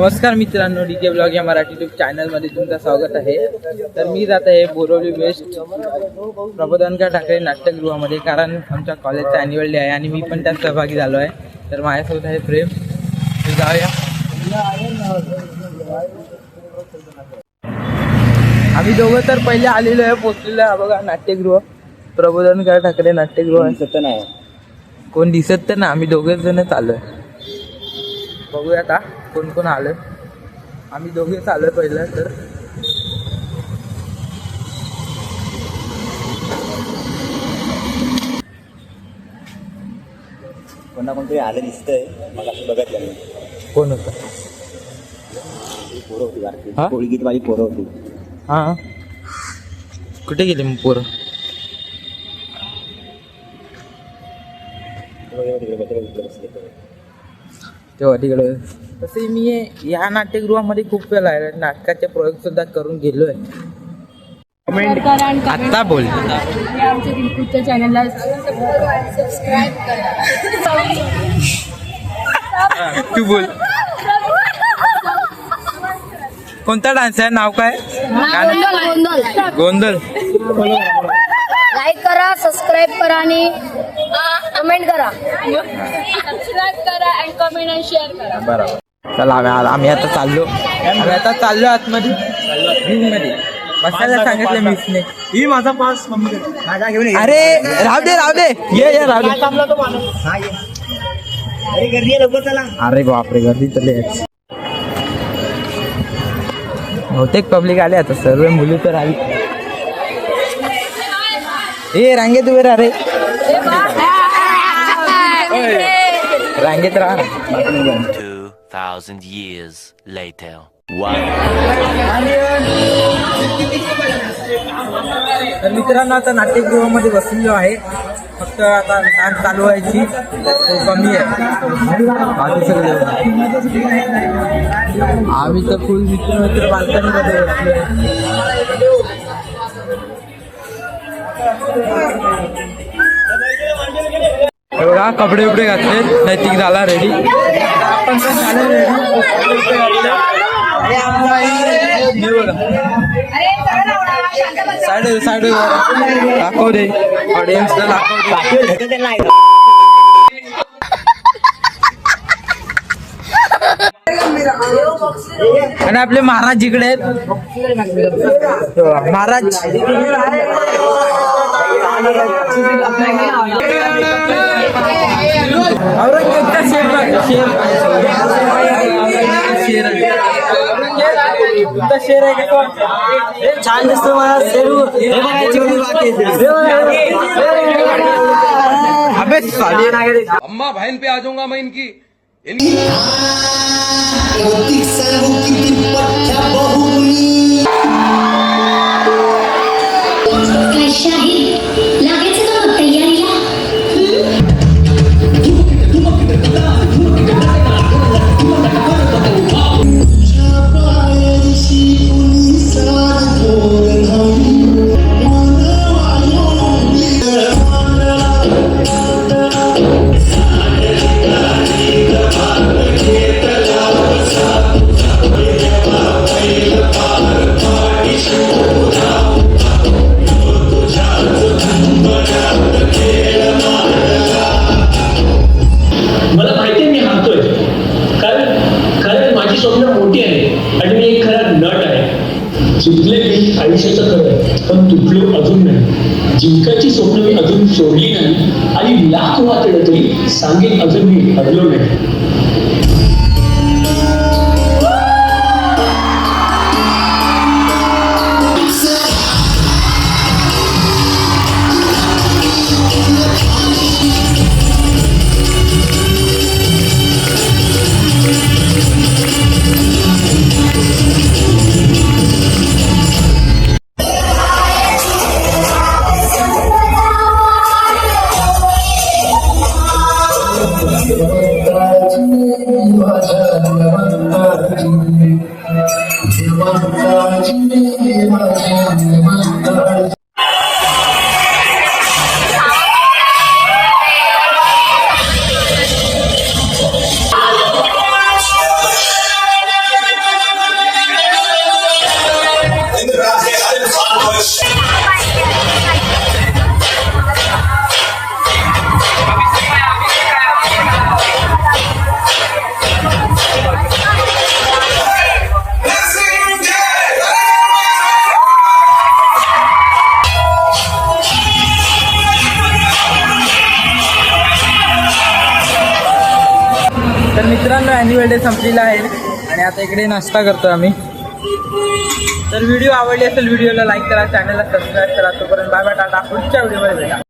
नमस्कार मित्रांनो, DK blog या मराठी यूट्यूब चॅनलमध्ये तुमचं स्वागत आहे। तर मी जात आहे बोरवली वेस्ट प्रबोधनकार ठाकरे नाट्यगृहामध्ये, कारण आमच्या कॉलेजचा ॲन्युअल डे आहे आणि मी पण त्यात सहभागी झालो आहे। तर माझ्यासोबत आहे प्रेम। जाऊया। आम्ही दोघं तर पहिले आलेलो आहे, पोचलेलो आहे बघा नाट्यगृह, प्रबोधनकार ठाकरे नाट्यगृह दिसत नाही, कोण दिसत तर नाही, आम्ही दोघेच जण चालू आहे। बघूया आता कोण कोण आलं। आम्ही दोघेच आलोय पहिलं तर कोणतरी आलं दिसतंय मला, असं बघत नाही कोण होतं। पोरं होती बारकी, कोळगीतवाली पोरं होती। हां, कुठे गेली मग पोरं? तेव्हा तिकडे तसे मी या नाट्यगृहामध्ये खूप वेळा आहे, नाटकाचे प्रयोग सुद्धा करून गेलोय। आता बोल, आमच्या दिलखुदच्या चॅनलला सबस्क्राईब करा। तू बोल, कोणता डान्स आहे, नाव काय? गोंधळ। लाईक करा, सबस्क्राईब करा आणि कमेंट करा। सबस्क्राईब करा आणि कमेंट आणि शेअर करा। बरोबर, चला आम्ही आता चाललो आतमध्ये मध्ये बसायला सांगितलं मिसने। ही माझा पास मम्मी माझा घेऊन ये। अरे राहू दे ये राहू दे। हा ये, अरे गर्दी आहे, लवकर चला। अरे बापरे, गर्दी चालली आहे। बहुतेक पब्लिक आले आता, सर्व मुली तर आली। ए रांगेत उभे राहा रे, रांगेत राहा। 2000 years later. तर मित्रांनो, आता नाट्यगृहामध्ये बसलेलो आहे, फक्त आता डान्स चालू व्हायची कमी आहे, बाकी सगळे आम्ही तर फुल मित्र बाल्कनीमध्ये बसलो। बघा कपडे उपडे घातले, नैतिक झाला रेडी, आपण पण झालं रेडी। साइड दाखव दे, ऑडियन्सला दाखव दे। आणि आपले महाराज इकडे आहेत, महाराज औरंगजेबचा शेर आहे का? छान दिसतो मला शेरू। अबे साले, अम्मा बहन पे आ जाऊंगा मैं इनकी। मला माहिती आहे मी हारतोय, कारण माझी स्वप्न मोठी आहे आणि मी एक खरा नट आहे। जिंकले मी आयुष्याचं खरं, पण तुटलो अजून नाही। जिंकायची स्वप्न मी अजून सोडली नाही आणि लाख वाटलं तरी सांगेन अजून मी हरलो नाही। मित्रांनो ॲन्युअल डे संपलेला आहे आणि आता इकडे नाश्ता करतो आम्ही. तर व्हिडिओ आवडली असेल व्हिडिओला लाईक करा, चॅनलला सबस्क्राईब करा. तोपर्यंत बाय बाय, टाटा. पुढच्या व्हिडिओमध्ये भेटा.